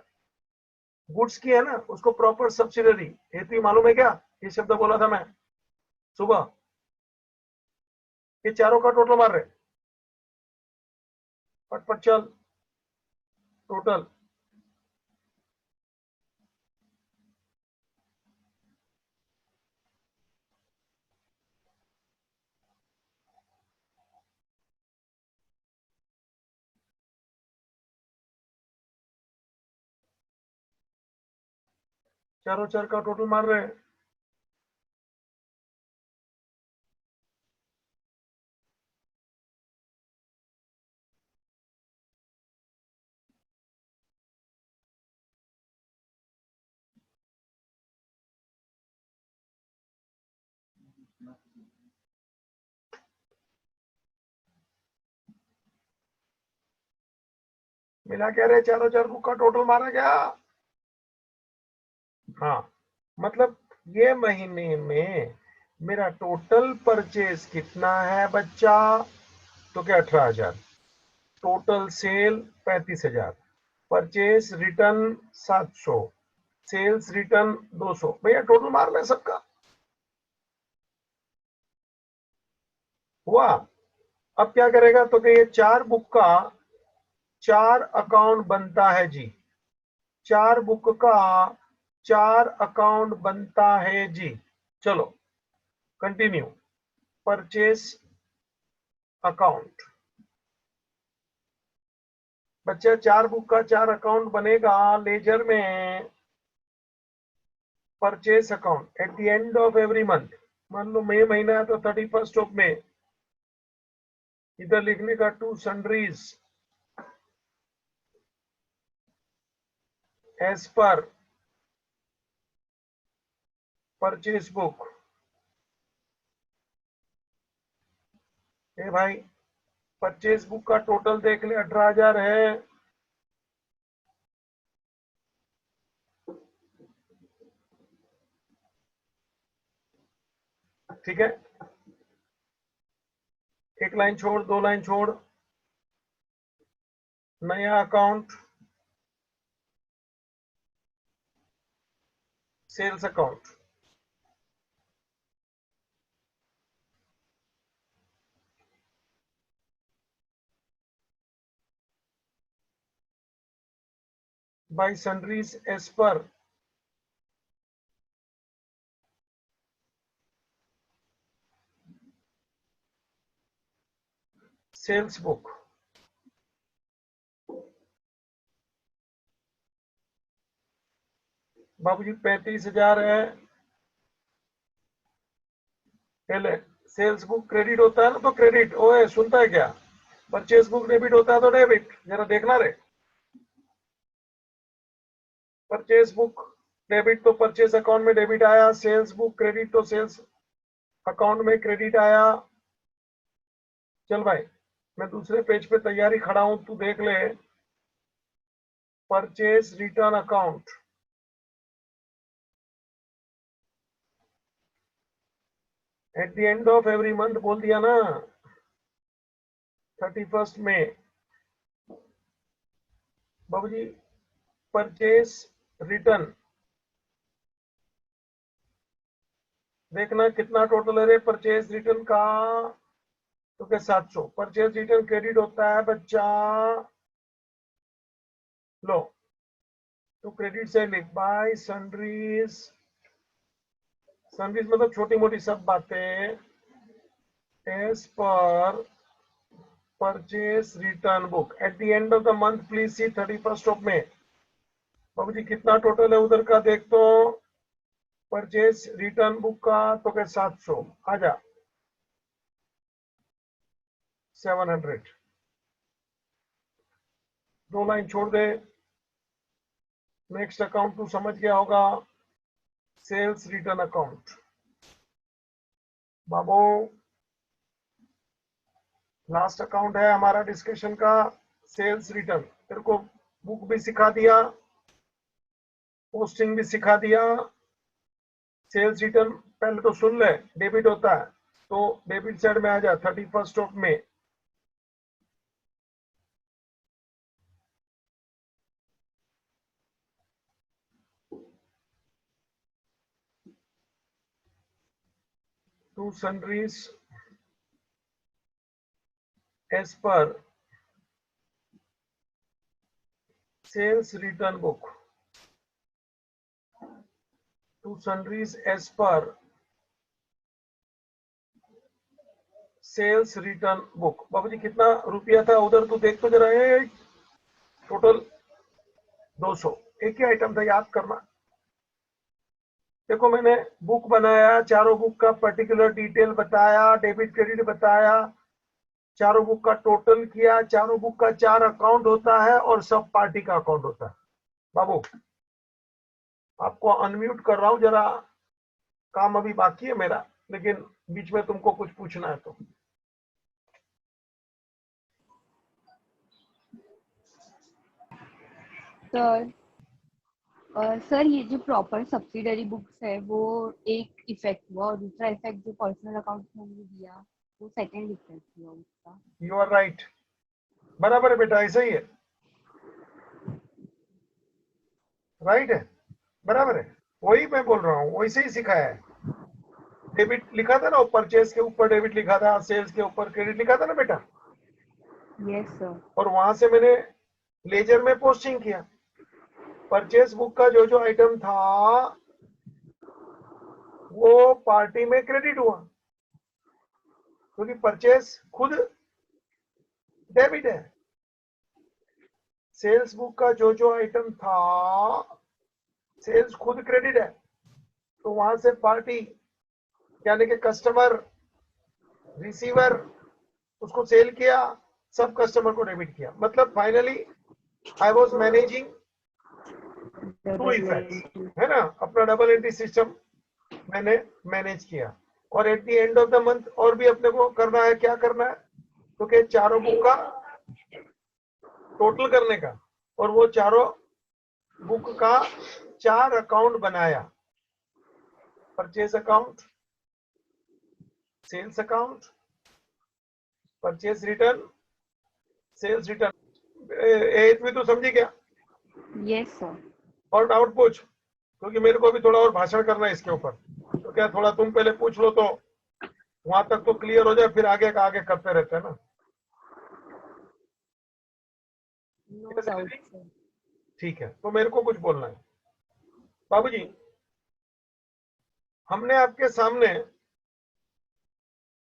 गुड्स की है ना, उसको प्रॉपर सब्सिडियरी, हेतु मालूम है क्या, ये शब्द बोला था मैं सुबह। ये चारों का टोटल मार रहे, पट चल, टोटल चारों 4 का टोटल मार रहे हैं। मिला कह रहे चारों 4 बुक का टोटल मारा गया। हाँ मतलब ये महीने में मेरा टोटल परचेज कितना है बच्चा, तो क्या 18,000, total sale 35,000, purchase return 700, sales return 200। भैया टोटल मार ले सबका, हुआ। अब क्या करेगा तो कि ये 4 बुक का 4 अकाउंट बनता है जी, 4 बुक का 4 अकाउंट बनता है जी। चलो कंटिन्यू। परचेस अकाउंट, बच्चा 4 बुक का 4 अकाउंट बनेगा लेजर में। Purchase account eight the end of every month, मान लो मई महीना है तो 31st ऑफ मई, इधर लिखने का to sundries as per purchase book. ए भाई परचेस बुक का टोटल देख ले, 18,000 है। ठीक है, एक लाइन छोड़, 2 लाइन छोड़, नया account sales account, by sundries as per sales book. बाबूजी 35,000 है। पहले सेल्स बुक क्रेडिट होता है ना, तो क्रेडिट, ओए सुनता है क्या? परचेस बुक डेबिट होता है तो डेबिट, जरा देखना रे। परचेस बुक डेबिट तो परचेस अकाउंट में डेबिट आया, सेल्स बुक क्रेडिट तो सेल्स अकाउंट में क्रेडिट आया। चल भाई मैं दूसरे पेज पे तैयारी खड़ा हूं, तू देख ले। Purchase return account, eight the end of every month बोल दिया ना, 31st में। बाबूजी परचेस रिटर्न देखना कितना टोटल है रे परचेस रिटर्न का, तो क्या 700। परचेस रिटर्न क्रेडिट होता है बच्चा, लो तो क्रेडिट से लिख बाय सन्ड्रीज, सन्ड्रीज मतलब छोटी मोटी सब बातें, as per purchase return book at the end of the month please see 31st of May. बाबू जी कितना टोटल है उधर का देख तो, परचेस रिटर्न बुक का तो क्या 700, आजा 700, 2 लाइन छोड़ दे। नेक्स्ट अकाउंट तू समझ गया होगा, सेल्स रिटर्न अकाउंट। बाबू लास्ट अकाउंट है हमारा डिस्कशन का, सेल्स रिटर्न। तेरे को बुक भी सिखा दिया, पोस्टिंग भी सिखा दिया। सेल्स रिटर्न पहले तो सुन ले, डेबिट होता है तो डेबिट साइड में आ जा 31st of May. To sundries as per sales return book, to sundries as per sales return book. बाबू जी कितना रुपया था उधर तो देख तो जरा, टोटल 200। एक ही आइटम था, याद करना। देखो मैंने बुक बनाया, चारों बुक का पर्टिकुलर डिटेल बताया, डेबिट क्रेडिट बताया, चारों बुक का टोटल किया। चारों बुक का 4 अकाउंट होता है और सब पार्टी का अकाउंट होता है। बाबू आपको अनम्यूट कर रहा हूं, जरा काम अभी बाकी है मेरा, लेकिन बीच में तुमको कुछ पूछना है तो। सर सर ये जो प्रॉपर सब्सिडरी बुक्स है वो एक इफेक्ट हुआ, और दूसरा इफेक्ट जो पर्सनल अकाउंट में हमने दिया वो सेकंड इफेक्ट हुआ उसका। यू आर राइट, बराबर है बेटा, ऐसा ही है, राइट है, बराबर है। वही मैं बोल रहा हूँ, वैसे ही सिखाया है। डेबिट लिखा था ना, परचेस के ऊपर डेबिट लिखा था, सेल्स के ऊपर क्रेडिट लिखा था ना बेटा। Yes sir. और वहां से मैंने लेजर में पोस्टिंग किया। परचेस बुक का जो जो आइटम था वो पार्टी में क्रेडिट हुआ, क्योंकि परचेस खुद डेबिट है। सेल्स बुक का जो जो आइटम था, सेल्स खुद क्रेडिट है, तो वहां से पार्टी यानी कि कस्टमर, रिसीवर, उसको सेल किया, सब कस्टमर को डेबिट किया। मतलब finally I was managing two effects, है ना, अपना डबल एंट्री सिस्टम मैंने मैनेज किया। और at the end of the month और भी अपने को करना है, क्या करना है, क्योंकि तो चारों बुक का टोटल करने का, और वो चारों बुक का 4 अकाउंट बनाया, purchase account, sales account, purchase return, sales return. भी तो समझी क्या? Yes sir. और डाउट पूछ, क्योंकि मेरे को भी थोड़ा और भाषण करना है इसके ऊपर, तो क्या थोड़ा तुम पहले पूछ लो तो वहां तक तो क्लियर हो जाए, फिर आगे का आगे करते रहते हैं ना। No doubt sir. ठीक है, तो मेरे को कुछ बोलना है। बाबूजी, हमने आपके सामने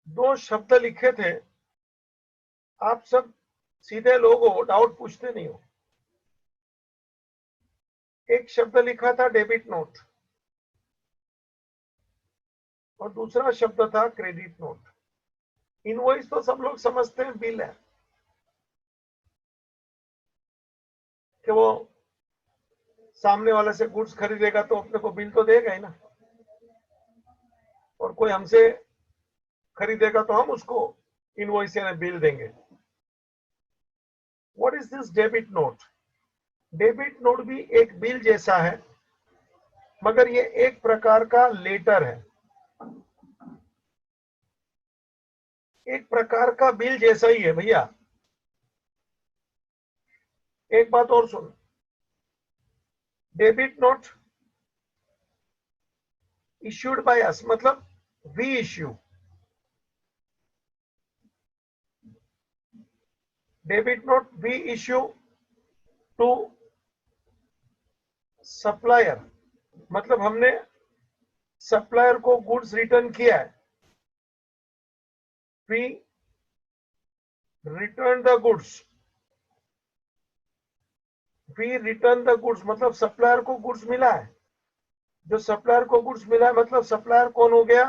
2 शब्द लिखे थे, आप सब सीधे लोग हो, डाउट पूछते नहीं हो। एक शब्द लिखा था डेबिट नोट, और दूसरा शब्द था क्रेडिट नोट। इनवॉइस तो सब लोग समझते हैं बिल है, कि वो सामने वाले से गुड्स खरीदेगा तो अपने को बिल तो देगा ही ना, और कोई हमसे खरीदेगा तो हम उसको इनवॉइस यानी बिल देंगे। What is this debit note? Debit note भी एक बिल जैसा है, मगर ये एक प्रकार का लेटर है, एक प्रकार का बिल जैसा ही है भैया। एक बात और सुन, debit note issued by us, मतलब we issue. Debit note we issue to supplier, मतलब हमने सप्लायर को गुड्स रिटर्न किया है, we return the goods, we return the goods मतलब सप्लायर को गुड्स मिला है। जो सप्लायर को गुड्स मिला है मतलब सप्लायर कौन हो गया?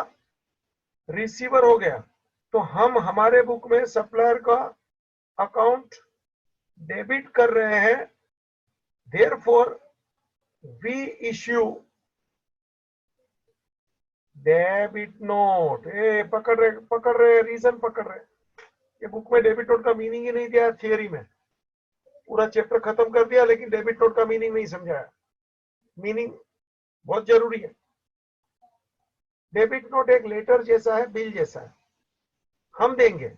रिसीवर हो गया। तो हम हमारे बुक में सप्लायर का अकाउंट डेबिट कर रहे हैं, therefore we issue debit note. पकड़ रहे रीजन पकड़ रहे। ये बुक में डेबिट नोट का मीनिंग ही नहीं दिया, थियरी में पूरा चैप्टर खत्म कर दिया, लेकिन डेबिट नोट का मीनिंग नहीं समझाया। मीनिंग बहुत जरूरी है। डेबिट नोट एक लेटर जैसा है, बिल जैसा है, हम देंगे,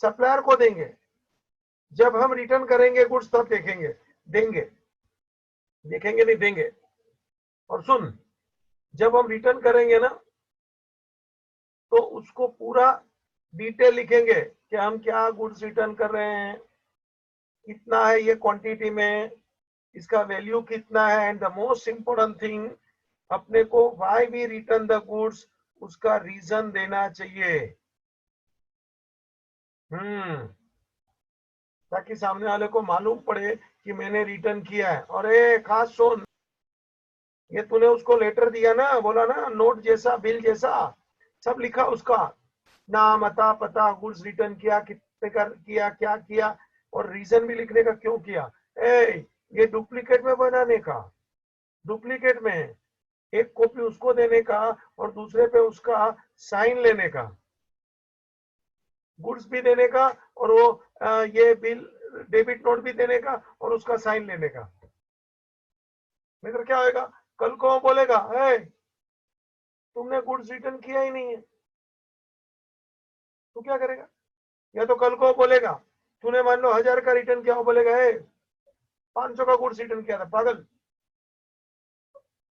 सप्लायर को देंगे। जब हम रिटर्न करेंगे गुड्स तब देखेंगे, देंगे, देखेंगे नहीं, देंगे। और सुन, जब हम रिटर्न करेंगे ना, तो उसको पूरा डिटेल लिखेंगे कि हम क्या गुड्स रिटर्न कर रहे हैं, कितना है ये क्वांटिटी में, इसका वैल्यू कितना है, and the most important thing, अपने को why we return the goods, उसका रीजन देना चाहिए। ताकि सामने वाले को मालूम पड़े कि मैंने रिटर्न किया है। और खास सुन, ये तूने उसको लेटर दिया ना, बोला ना नोट जैसा बिल जैसा, सब लिखा उसका नाम, अता, पता, गुड्स रिटर्न किया, कितने का किया, क्या किया, और रीजन भी लिखने का क्यों किया। ये डुप्लीकेट में बनाने का, डुप्लीकेट में एक कॉपी उसको देने का और दूसरे पे उसका साइन लेने का, गुड्स भी देने का और वो ये बिल डेबिट नोट भी देने का और उसका साइन लेने का। नहीं तो क्या होगा, कल को वो बोलेगा तुमने गुड्स रिटर्न किया ही नहीं है, तो क्या करेगा? या तो कल को बोलेगा, तूने मान लो 1000 का रिटर्न किया, वो बोलेगा 500 का गुड्स रिटर्न किया था, पागल।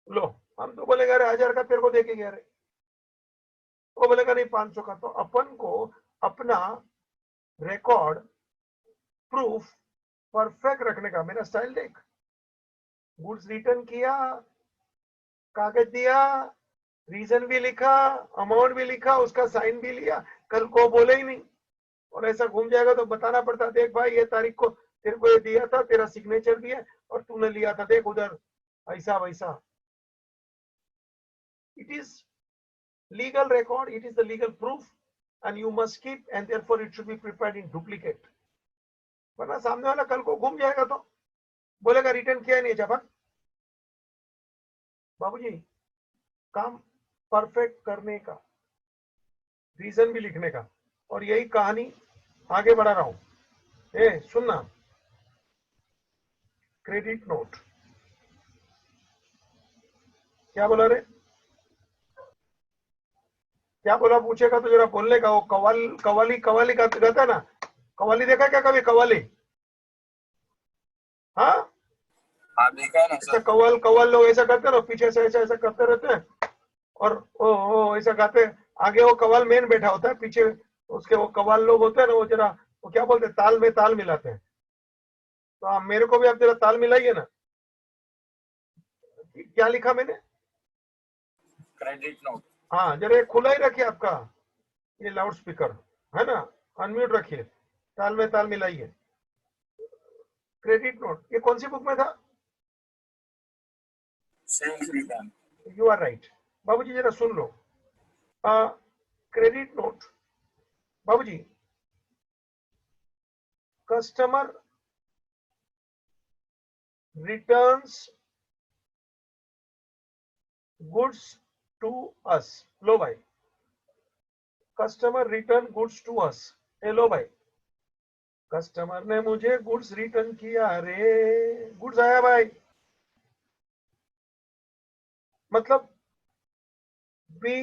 लो, हम तो बोलेगा अरे 1000 का तेरे को देके गया रे, वो बोलेगा नहीं 500 का। तो अपन को अपना रिकॉर्ड, प्रूफ परफेक्ट रखने का। मेरा स्टाइल देख, गुड्स रिटर्न किया, कागज दिया, रीजन भी लिखा, अमाउंट भी लिखा, उसका साइन भी लिया, कल को बोले ही नहीं। और ऐसा घूम जाएगा तो बताना पड़ता, देख भाई ये तारीख को तेरे को ये दिया था, तेरा सिग्नेचर भी है और तूने लिया था, देख उधर ऐसा वैसा। It is legal record, it is the legal proof and you must keep, and therefore it should be prepared in duplicate। वरना सामने वाला कल को घूम जाएगा तो बोलेगा रिटर्न किया नहीं। जब बाबूजी काम परफेक्ट करने का, रीजन भी लिखने का, और यही कहानी आगे बढ़ा रहा हूं। ए सुनना, क्रेडिट नोट क्या बोला रे, क्या बोला पूछेगा तो जरा बोलने का। वो कवाली कवाली कहता है ना, कवाली देखा क्या कभी कवाली? हाँ हाँ देखा है ना ऐसा सर। कवाल लोग ऐसा करते हैं ना, पीछे से ऐसा ऐसा करते रहते हैं और ओ ऐसा गाते। आगे वो कवाल मेन बैठा होता है, पीछे उसके वो कवाल लोग होते हैं ना, वो जरा वो क्या बोलते हैं, ताल में ताल मिलाते हैं। तो आप मेरे को भी आप जरा ताल मिलाइए ना। क्या लिखा मैंने? Credit note. हाँ जरा ये खुला ही रखिए आपका ये लाउड स्पीकर, है ना, अनम्यूट रखिए, ताल में ताल मिलाइए। क्रेडिट नोट ये कौन सी बुक में था? Sales return. You are right. बाबूजी जरा सुन लो, क्रेडिट नोट बाबूजी, customer returns goods to us. लो भाई, customer return goods to us. ए लो भाई, कस्टमर ने मुझे गुड्स रिटर्न किया रे, गुड्स आया भाई, मतलब वी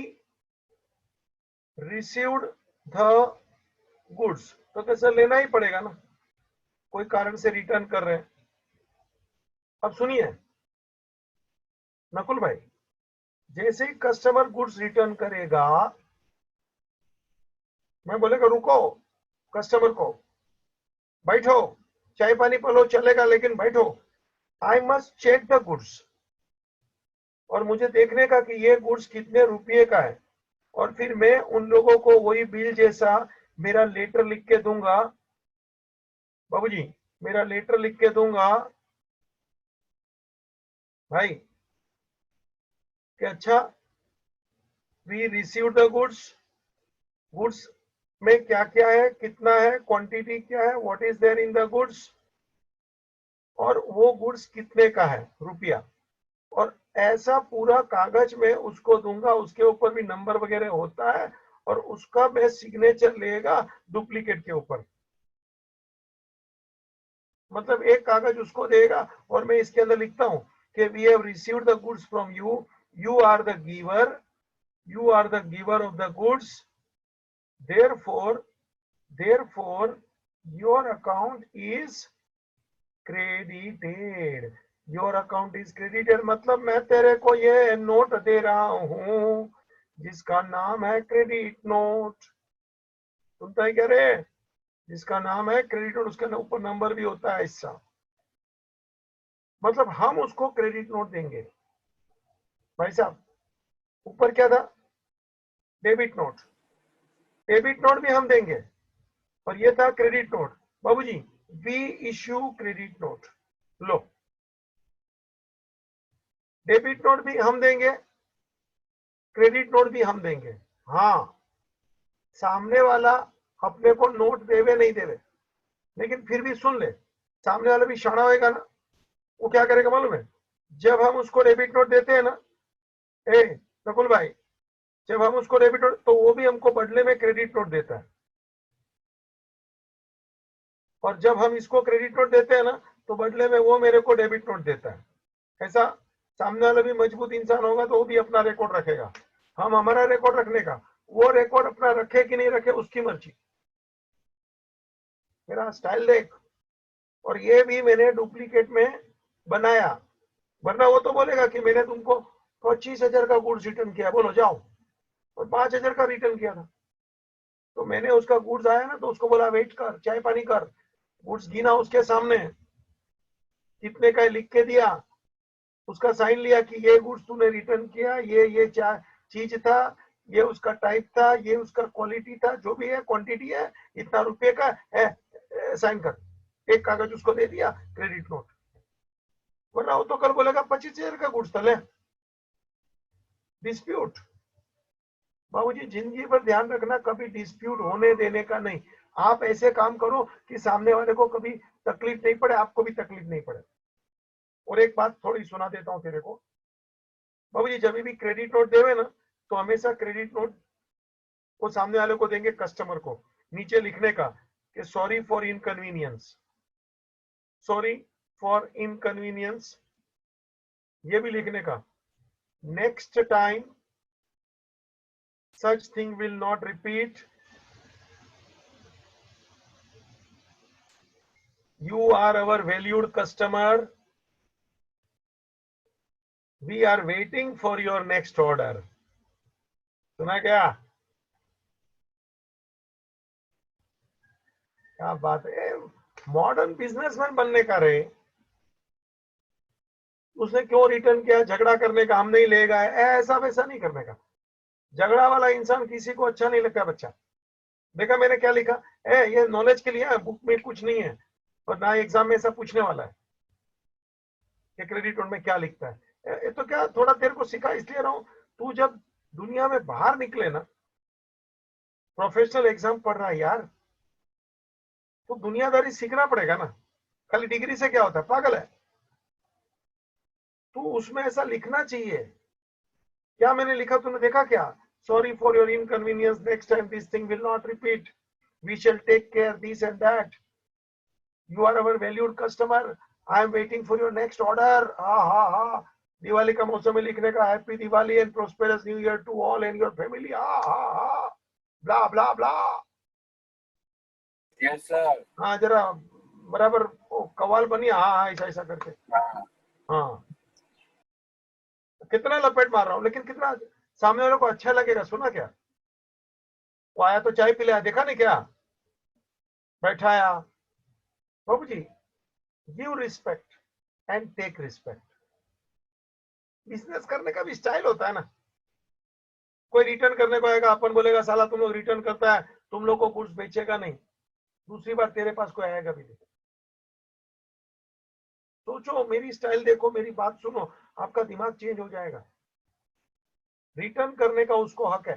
रिसीव्ड द गुड्स, तो कैसे लेना ही पड़ेगा ना, कोई कारण से रिटर्न कर रहे हैं। अब सुनिए नकुल भाई, जैसे ही कस्टमर गुड्स रिटर्न करेगा, मैं बोलेगा रुको, कस्टमर को बैठो, चाय पानी पिलो चलेगा लेकिन बैठो, I must check the goods, और मुझे देखने का कि ये गुड्स कितने रुपये का है, और फिर मैं उन लोगों को वही बिल जैसा मेरा लेटर लिख के दूंगा। बाबूजी मेरा लेटर लिख के दूंगा भाई कि अच्छा we receive the goods, goods में क्या क्या है, कितना है, क्वांटिटी क्या है, what is there in the goods, और वो गुड्स कितने का है रुपया, और ऐसा पूरा कागज में उसको दूंगा, उसके ऊपर भी नंबर वगैरह होता है, और उसका मैं सिग्नेचर लेगा डुप्लीकेट के ऊपर। मतलब एक कागज उसको देगा और मैं इसके अंदर लिखता हूं कि we have received the goods from you, you are the giver, you are the giver of the goods, therefore your account is credited, your account is credited। मतलब मैं तेरे को ये नोट दे रहा हूं जिसका नाम है क्रेडिट नोट। सुनता है क्या रे? जिसका नाम है क्रेडिट नोट, उसके ऊपर नंबर भी होता है ऐसा। मतलब हम उसको क्रेडिट नोट देंगे भाई साहब। ऊपर क्या था? डेबिट नोट, डेबिट नोट भी हम देंगे, और ये था क्रेडिट नोट। बाबूजी वी इश्यू क्रेडिट नोट। लो डेबिट नोट भी हम देंगे, क्रेडिट नोट भी हम देंगे। हाँ सामने वाला अपने को नोट देवे नहीं देवे, लेकिन फिर भी सुन ले, सामने वाला भी शाना होएगा ना, वो क्या करेगा मालूम है? जब हम उसको डेबिट नोट देते हैं ना, ए नकुल भाई, जब हम उसको डेबिट नोट, तो वो भी हमको बदले में क्रेडिट नोट देता है, और जब हम इसको क्रेडिट नोट देते हैं ना, तो बदले में वो मेरे को डेबिट नोट देता है। ऐसा सामने वाला भी मजबूत इंसान होगा तो वो भी अपना रिकॉर्ड रखेगा, हम हमारा रिकॉर्ड रखने का, वो रिकॉर्ड अपना रखे कि नहीं रखे उसकी मर्जी। मेरा स्टाइल देख, और ये भी मैंने डुप्लीकेट में बनाया, वरना वो तो बोलेगा कि मैंने तुमको 25,000 का गुड्स रिटर्न किया, बोलो जाओ, और 5,000 का रिटर्न किया था। तो मैंने उसका गुड्स आया ना, तो उसको बोला वेट कर, चाय पानी कर, गुड्स गिना उसके सामने, कितने का है लिख के दिया, उसका साइन लिया कि ये गुड्स तूने रिटर्न किया, ये चीज था, ये उसका टाइप था, ये उसका क्वालिटी था, जो भी है क्वांटिटी है, इतना रुपए का है, साइन कर, एक कागज उसको दे दिया, क्रेडिट नोट। वरना वो तो कल बोलेगा 25,000 का गुड्स था, ले डिस्प्यूट। बाबूजी जिंदगी पर ध्यान रखना, कभी डिस्प्यूट होने देने का नहीं। आप ऐसे काम करो कि सामने वाले को कभी तकलीफ नहीं पड़े, आपको भी तकलीफ नहीं पड़े। और एक बात थोड़ी सुना देता हूं तेरे को, बाबूजी जब भी क्रेडिट नोट देवे ना, तो हमेशा क्रेडिट नोट को सामने वाले को देंगे, कस्टमर को, नीचे लिखने का कि sorry for inconvenience, sorry for inconvenience, ये भी लिखने का, next time such thing will not repeat, you are our valued customer, we are waiting for your next order। सुना क्या? क्या बात है, मॉडर्न बिजनेसमैन बनने का रहे, उसने क्यों रिटर्न किया, झगड़ा करने का, हम नहीं ले गए, ऐसा वैसा नहीं करने का। झगड़ा वाला इंसान किसी को अच्छा नहीं लगता। बच्चा देखा मैंने क्या लिखा है, ये नॉलेज के लिए है, बुक में कुछ नहीं है, और ना एग्जाम में ऐसा पूछने वाला है कि क्रेडिट नोट में क्या लिखता है। ये तो क्या थोड़ा देर को सिखा इसलिए रहा हूं, तू जब दुनिया में बाहर निकले ना, प्रोफेशनल एग्जाम पढ़ रहा है यार, तो दुनियादारी सीखना पड़ेगा ना। खाली डिग्री से क्या होता है, पागल है तू। उसमें ऐसा लिखना चाहिए। क्या मैंने लिखा तूने देखा क्या? Sorry for your inconvenience, next time this thing will not repeat, we shall take care this and that, you are our valued customer, I am waiting for your next order. हा हा हा। दिवाली का मौसम में लिखने का, happy Diwali and prosperous new year to all and your family, हा हा हा, ब्ला ब्ला ब्ला। Yes sir. हाँ जरा बराबर कवाल बनी, हाँ हाँ ऐसा ऐसा करके। हाँ कितना लपेट मार रहा हूँ, लेकिन कितना सामने वाले को अच्छा लगेगा। सुना क्या, वो आया तो चाय पी लिया, देखा नहीं क्या, बैठाया। बाबू जी give respect and take respect. Business करने का भी स्टाइल होता है ना। कोई रिटर्न करने को आएगा, अपन बोलेगा साला तुम लोग रिटर्न करता है, तुम लोग को गुड्स बेचेगा नहीं, दूसरी बार तेरे पास कोई आएगा भी नहीं। सोचो, मेरी स्टाइल देखो, मेरी बात सुनो, आपका दिमाग चेंज हो जाएगा। रिटर्न करने का उसको हक है।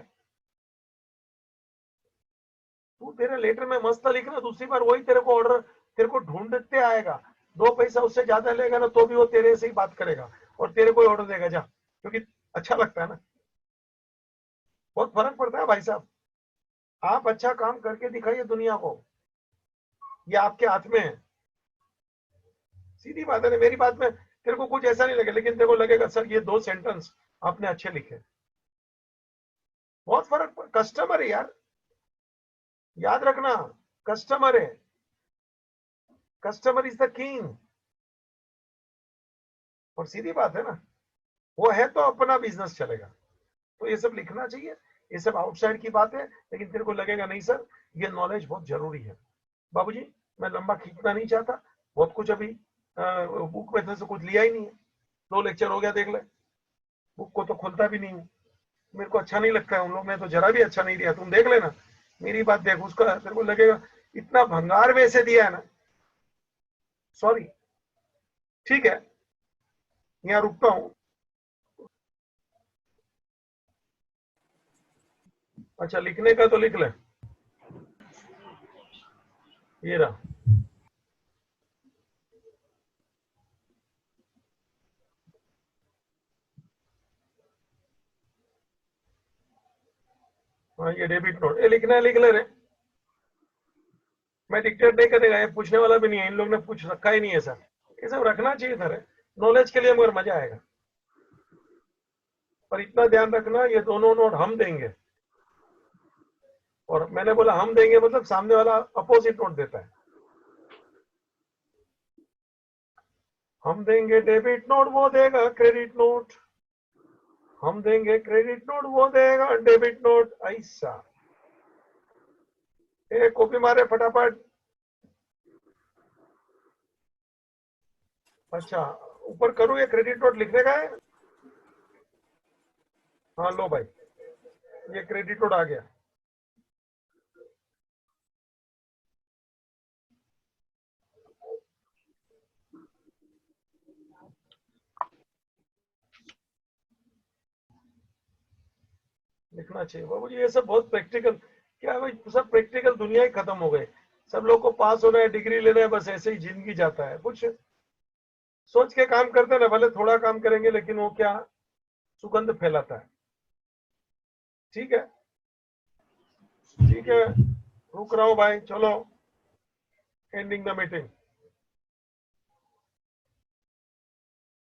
तू तेरे लेटर में मस्त लिखना, दूसरी बार वही तेरे को ऑर्डर, तेरे को ढूंढते आएगा, 2 पैसा उससे ज्यादा लेगा ना, तो भी वो तेरे से ही बात करेगा और तेरे को ऑर्डर देगा, जा, क्योंकि अच्छा लगता है ना। बहुत फर्क पड़ता है भाई साहब। आप अच्छा काम करके दिखाइए दुनिया को, ये आपके हाथ में है। सीधी बात है ना, मेरी बात में तेरे को कुछ ऐसा नहीं लगे, लेकिन तेरे को लगेगा सर ये 2 सेंटेंस आपने अच्छे लिखे। बहुत फर्क, कस्टमर है यार, याद रखना, कस्टमर है, कस्टमर इज द किंग। और सीधी बात है ना, वो है तो अपना बिजनेस चलेगा। तो ये सब लिखना चाहिए, ये सब आउटसाइड की बात है, लेकिन तेरे को लगेगा नहीं सर ये नॉलेज बहुत जरूरी है। बाबूजी मैं लंबा खींचना नहीं चाहता, बहुत कुछ अभी बुक में से कुछ लिया ही नहीं है, 2 लेक्चर हो गया, देख ले, बुक को तो खोलता भी नहीं हूँ, मेरे को अच्छा नहीं लगता है, उन लोग ने तो जरा भी अच्छा नहीं दिया। तुम देख लेना, मेरी बात देख, उसका तेरे को लगेगा इतना भंगार वैसे दिया है ना, सॉरी। ठीक है, यहाँ रुकता हूँ। अच्छा लिखने का तो लिख ले, ये रहा। हाँ ये डेबिट नोट, ये लिखना है, लिख ले रे। मैं डिक्टेट नहीं करेगा, ये पूछने वाला भी नहीं है, इन लोग ने पूछ रखा ही नहीं है सर। ये सब रखना चाहिए था रे, नॉलेज के लिए, मगर मजा आएगा। पर इतना ध्यान रखना, ये दोनों नोट हम देंगे, और मैंने बोला हम देंगे मतलब सामने वाला अपोजिट नोट देता है। हम देंगे डेबिट नोट, वो देगा क्रेडिट नोट, हम देंगे क्रेडिट नोट, वो देगा डेबिट नोट। ऐसा कॉपी मारे फटाफट। अच्छा, ऊपर करूँ या क्रेडिट नोट लिखने का है? हाँ लो भाई, ये क्रेडिट नोट आ गया। लिखना चाहिए बाबू जी, ये सब बहुत प्रैक्टिकल। क्या है भाई, सब प्रैक्टिकल दुनिया ही खत्म हो गए। सब लोग को पास होना है, डिग्री लेना है, बस ऐसे ही जिंदगी जाता है। कुछ सोच के काम करते हैं ना, भले थोड़ा काम करेंगे लेकिन वो क्या सुगंध फैलाता है। ठीक है, ठीक है, रुक रहा हूँ भाई, चलो एंडिंग द मीटिंग।